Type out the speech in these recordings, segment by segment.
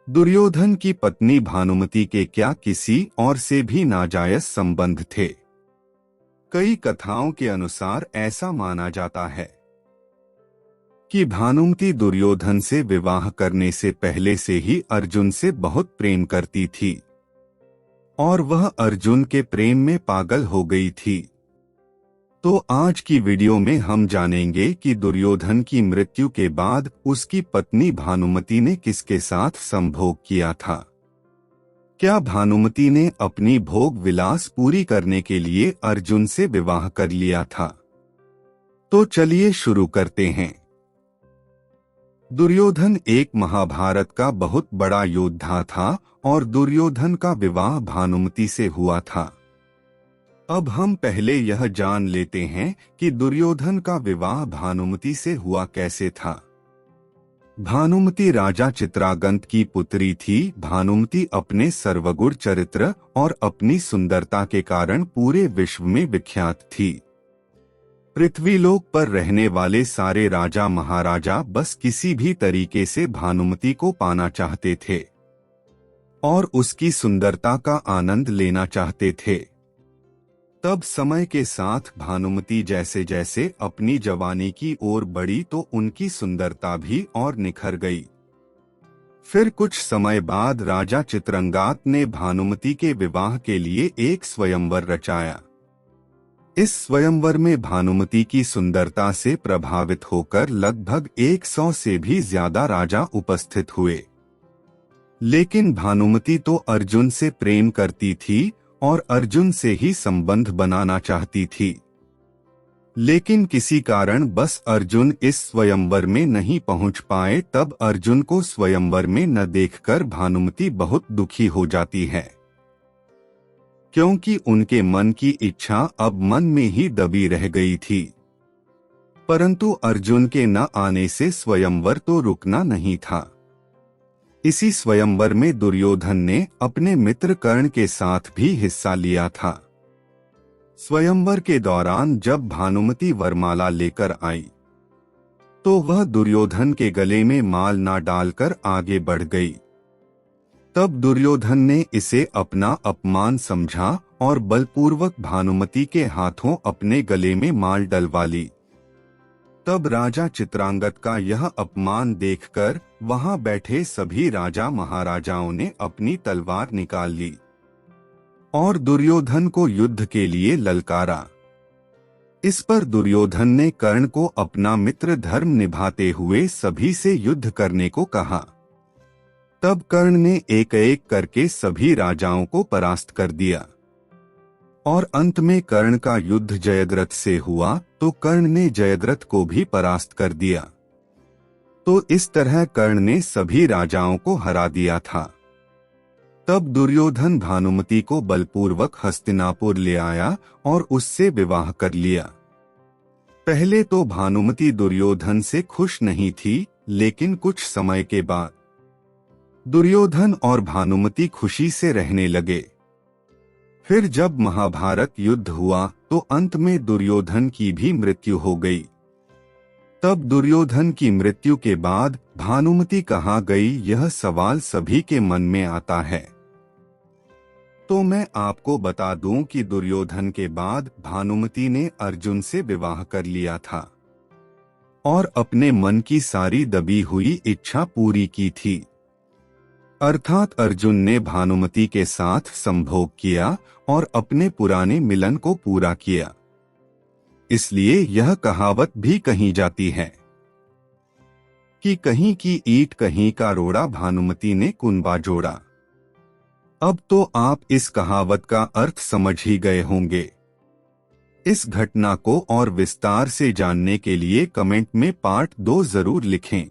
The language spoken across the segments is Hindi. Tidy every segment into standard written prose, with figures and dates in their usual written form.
दुर्योधन की पत्नी भानुमति के क्या किसी और से भी नाजायज संबंध थे? कई कथाओं के अनुसार ऐसा माना जाता है कि भानुमति दुर्योधन से विवाह करने से पहले से ही अर्जुन से बहुत प्रेम करती थी और वह अर्जुन के प्रेम में पागल हो गई थी। तो आज की वीडियो में हम जानेंगे कि दुर्योधन की मृत्यु के बाद उसकी पत्नी भानुमति ने किसके साथ संभोग किया था। क्या भानुमति ने अपनी भोग विलास पूरी करने के लिए अर्जुन से विवाह कर लिया था? तो चलिए शुरू करते हैं। दुर्योधन एक महाभारत का बहुत बड़ा योद्धा था और दुर्योधन का विवाह भानुमति से हुआ था। अब हम पहले यह जान लेते हैं कि दुर्योधन का विवाह भानुमति से हुआ कैसे था। भानुमति राजा चित्रागंत की पुत्री थी। भानुमति अपने सर्वगुण चरित्र और अपनी सुंदरता के कारण पूरे विश्व में विख्यात थी। पृथ्वीलोक पर रहने वाले सारे राजा महाराजा बस किसी भी तरीके से भानुमति को पाना चाहते थे और उसकी सुंदरता का आनंद लेना चाहते थे। तब समय के साथ भानुमति जैसे जैसे अपनी जवानी की ओर बढ़ी तो उनकी सुंदरता भी और निखर गई। फिर कुछ समय बाद राजा चित्रंगात ने भानुमति के विवाह के लिए एक स्वयंवर रचाया। इस स्वयंवर में भानुमति की सुंदरता से प्रभावित होकर लगभग 100 से भी ज्यादा राजा उपस्थित हुए। लेकिन भानुमति तो अर्जुन से प्रेम करती थी और अर्जुन से ही संबंध बनाना चाहती थी। लेकिन किसी कारण बस अर्जुन इस स्वयंवर में नहीं पहुंच पाए। तब अर्जुन को स्वयंवर में न देखकर भानुमति बहुत दुखी हो जाती है, क्योंकि उनके मन की इच्छा अब मन में ही दबी रह गई थी। परंतु अर्जुन के न आने से स्वयंवर तो रुकना नहीं था। इसी स्वयंवर में दुर्योधन ने अपने मित्र कर्ण के साथ भी हिस्सा लिया था। स्वयंवर के दौरान जब भानुमति वरमाला लेकर आई तो वह दुर्योधन के गले में माल ना डालकर आगे बढ़ गई। तब दुर्योधन ने इसे अपना अपमान समझा और बलपूर्वक भानुमति के हाथों अपने गले में माल डलवा ली। तब राजा चित्रांगत का यह अपमान देखकर वहां बैठे सभी राजा महाराजाओं ने अपनी तलवार निकाल ली और दुर्योधन को युद्ध के लिए ललकारा। इस पर दुर्योधन ने कर्ण को अपना मित्र धर्म निभाते हुए सभी से युद्ध करने को कहा। तब कर्ण ने एक एक करके सभी राजाओं को परास्त कर दिया और अंत में कर्ण का युद्ध जयद्रथ से हुआ तो कर्ण ने जयद्रथ को भी परास्त कर दिया। तो इस तरह कर्ण ने सभी राजाओं को हरा दिया था। तब दुर्योधन भानुमति को बलपूर्वक हस्तिनापुर ले आया और उससे विवाह कर लिया। पहले तो भानुमति दुर्योधन से खुश नहीं थी, लेकिन कुछ समय के बाद दुर्योधन और भानुमति खुशी से रहने लगे। फिर जब महाभारत युद्ध हुआ तो अंत में दुर्योधन की भी मृत्यु हो गई। तब दुर्योधन की मृत्यु के बाद भानुमति कहाँ गई, यह सवाल सभी के मन में आता है। तो मैं आपको बता दूं कि दुर्योधन के बाद भानुमति ने अर्जुन से विवाह कर लिया था और अपने मन की सारी दबी हुई इच्छा पूरी की थी। अर्थात अर्जुन ने भानुमति के साथ संभोग किया और अपने पुराने मिलन को पूरा किया। इसलिए यह कहावत भी कही जाती है कि कहीं की ईंट कहीं का रोड़ा, भानुमति ने कुनबा जोड़ा। अब तो आप इस कहावत का अर्थ समझ ही गए होंगे। इस घटना को और विस्तार से जानने के लिए कमेंट में पार्ट 2 जरूर लिखें।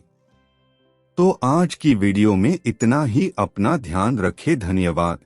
तो आज की वीडियो में इतना ही। अपना ध्यान रखें। धन्यवाद।